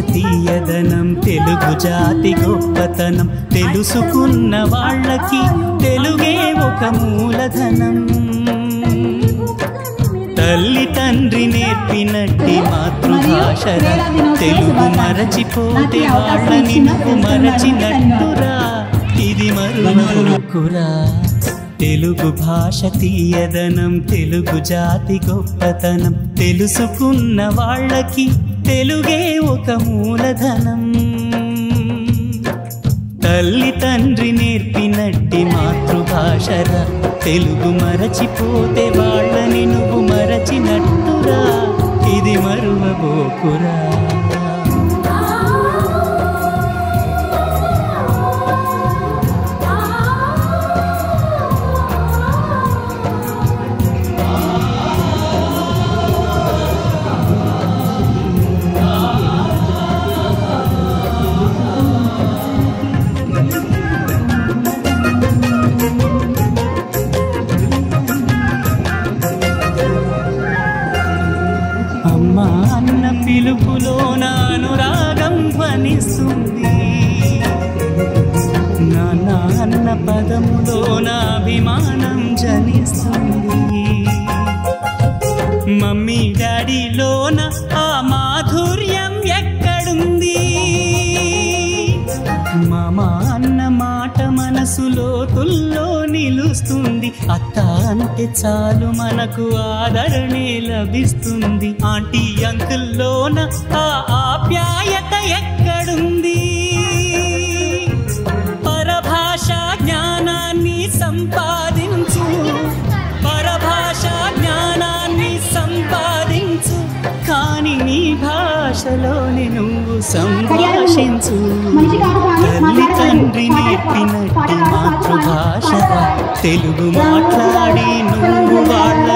తీయదనం తెలుగు జాతి గొప్పతనం తెలుసుకున్న వాళ్ళకి తెలుగే ఒక మూలధనం తల్లి తండ్రి నేర్పినట్టి మాతృభాషరా తెలుగు మరచిపోతే వాళ్ళని నువ్వు మరచినట్టురా ఇది మరువకురా తెలుగు భాష తీయదనం తెలుగు జాతి గొప్పతనం తెలుసుకున్న వాళ్ళకి తెలుగే ఒక మూలధనం తల్లి తండ్రి నేర్పినట్టి మాతృభాషరా తెలుగు మరచిపోతే వాళ్ళని నువ్వు మరచినట్టురా ఇది మరువబోకురా అమ్మా అన్న పిలుపులో అనురాగం ధ్వనిస్తుంది నాన్న అన్న పదములో అభిమానం జనిస్తుంది మమ్మీ డాడీలోన ఆ మాధుర్యం ఎక్కడుంది మామ అన్న మాట మనసులో తుల్లో నిలుస్తుంది అత్త అంటే చాలు మనకు ఆదరణే లభిస్తుంది ఆంటీ అంకుల్లోన ఆ ఆప్యాయత ఎక్కడుంది పరభాషా జ్ఞానాన్ని సంపాదించు పరభాషా జ్ఞానాన్ని సంపాదించు కానీ నీ భాషలోనే నువ్వు సంభాషించు తల్లి తండ్రి నేర్పినట్టి మాతృభాష తెలుగు మాట్లాడి నువ్వు వాళ్ళ